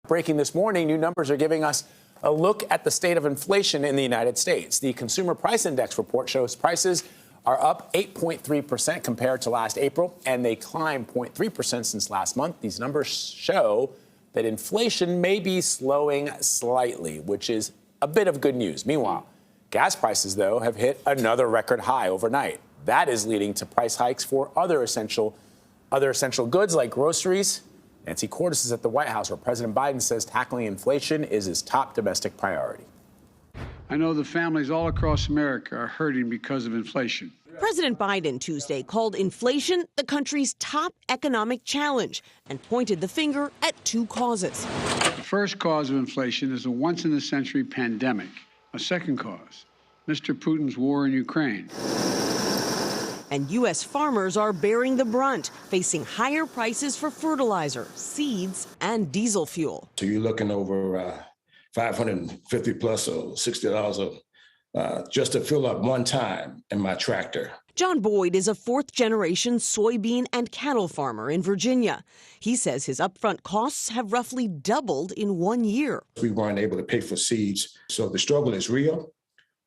Breaking this morning, new numbers are giving us a look at the state of inflation in the United States. The Consumer Price Index report shows prices are up 8.3% compared to last April, and they climbed 0.3% since last month. These numbers show that inflation may be slowing slightly, which is a bit of good news. Meanwhile, gas prices, though, have hit another record high overnight. That is leading to price hikes for other essential goods like groceries. Nancy Cordes is at the White House, where President Biden says tackling inflation is his top domestic priority. I know the families all across America are hurting because of inflation. President Biden Tuesday called inflation the country's top economic challenge and pointed the finger at two causes. The first cause of inflation is a once-in-a-century pandemic. A second cause, Mr. Putin's war in Ukraine. And U.S. farmers are bearing the brunt, facing higher prices for fertilizer, seeds, and diesel fuel. So you're looking over $550 plus or $60 just to fill up one time in my tractor. John Boyd is a fourth-generation soybean and cattle farmer in Virginia. He says his upfront costs have roughly doubled in 1 year. We weren't able to pay for seeds, so the struggle is real.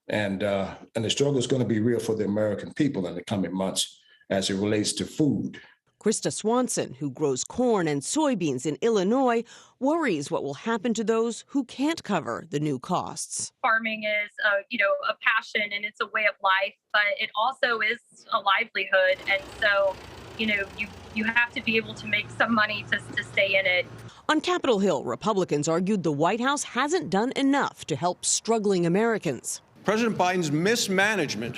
And the struggle is going to be real for the American people in the coming months as it relates to food. Krista Swanson, who grows corn and soybeans in Illinois, worries what will happen to those who can't cover the new costs. Farming is, a passion and it's a way of life, but it also is a livelihood. And so, you have to be able to make some money to stay in it. On Capitol Hill, Republicans argued the White House hasn't done enough to help struggling Americans. President Biden's mismanagement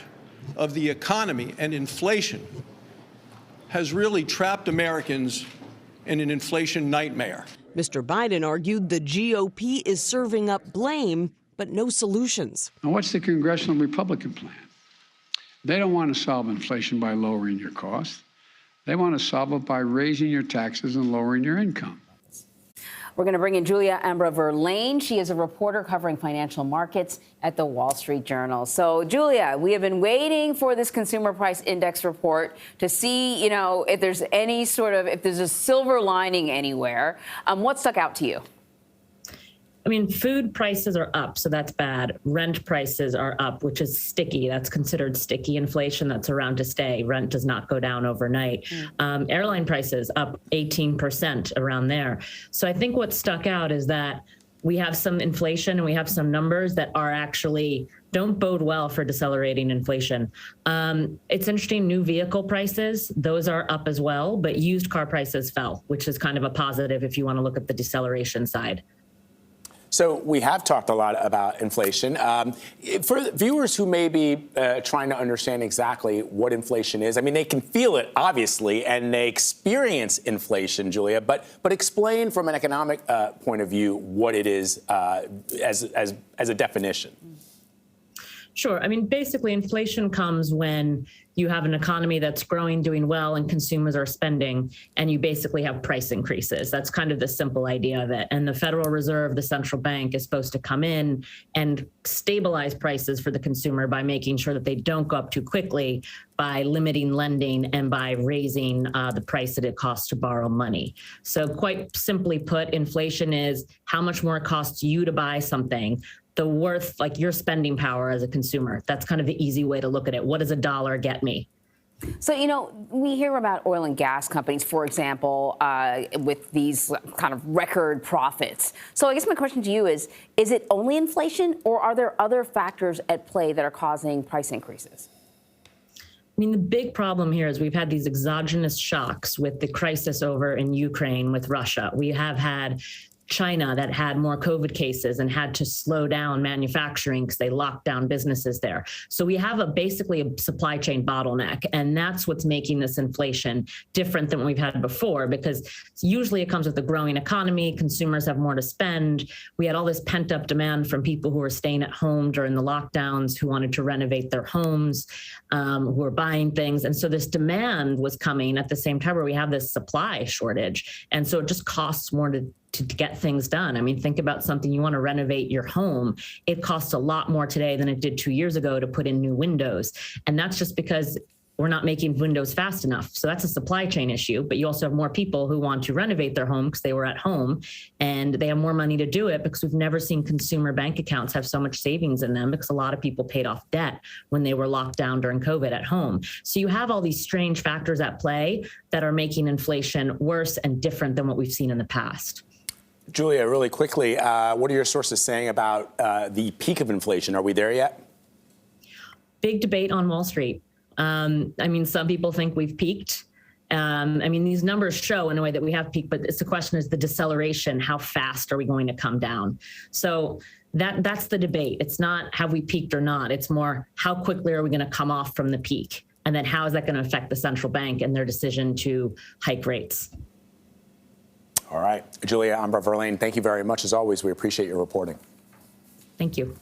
of the economy and inflation has really trapped Americans in an inflation nightmare. Mr. Biden argued the GOP is serving up blame, but no solutions. Now, what's the congressional Republican plan? They don't want to solve inflation by lowering your costs. They want to solve it by raising your taxes and lowering your income. We're going to bring in Julia-Ambra Verlaine. She is a reporter covering financial markets at the Wall Street Journal. So, Julia, we have been waiting for this Consumer Price Index report to see, if there's if there's a silver lining anywhere. What stuck out to you? I mean, food prices are up, so that's bad. Rent prices are up, which is sticky. That's considered sticky inflation. That's around to stay. Rent does not go down overnight. Airline prices up 18% around there. So I think what stuck out is that we have some inflation and we have some numbers that are actually don't bode well for decelerating inflation. It's interesting, new vehicle prices, those are up as well, but used car prices fell, which is kind of a positive if you want to look at the deceleration side. So we have talked a lot about inflation. For viewers who may be trying to understand exactly what inflation is, I mean, they can feel it, obviously, and they experience inflation, Julia, but explain from an economic point of view what it is as a definition. Sure. I mean, basically, inflation comes when you have an economy that's growing, doing well, and consumers are spending, and you basically have price increases. That's kind of the simple idea of it. And the Federal Reserve, the central bank, is supposed to come in and stabilize prices for the consumer by making sure that they don't go up too quickly, by limiting lending, and by raising the price that it costs to borrow money. So quite simply put, inflation is how much more it costs you to buy something, the worth, like your spending power as a consumer. That's kind of the easy way to look at it. What does a dollar get me? So, we hear about oil and gas companies, for example, with these kind of record profits. So I guess my question to you is it only inflation, or are there other factors at play that are causing price increases? I mean, the big problem here is we've had these exogenous shocks with the crisis over in Ukraine with Russia. We have had China that had more COVID cases and had to slow down manufacturing because they locked down businesses there. So we have basically a supply chain bottleneck, and that's what's making this inflation different than we've had before, because usually it comes with a growing economy, consumers have more to spend. We had all this pent up demand from people who were staying at home during the lockdowns, who wanted to renovate their homes, who were buying things. And so this demand was coming at the same time where we have this supply shortage. And so it just costs more to get things done. I mean, think about something, you want to renovate your home. It costs a lot more today than it did 2 years ago to put in new windows. And that's just because we're not making windows fast enough. So that's a supply chain issue. But you also have more people who want to renovate their home because they were at home and they have more money to do it, because we've never seen consumer bank accounts have so much savings in them, because a lot of people paid off debt when they were locked down during COVID at home. So you have all these strange factors at play that are making inflation worse and different than what we've seen in the past. Julia, really quickly, what are your sources saying about the peak of inflation? Are we there yet? Big debate on Wall Street. I mean, some people think we've peaked. I mean, these numbers show in a way that we have peaked, but it's the question is the deceleration. How fast are we going to come down? So that's the debate. It's not have we peaked or not. It's more how quickly are we going to come off from the peak? And then how is that going to affect the central bank and their decision to hike rates? All right. Julia-Ambra Verlaine, thank you very much. As always, we appreciate your reporting. Thank you.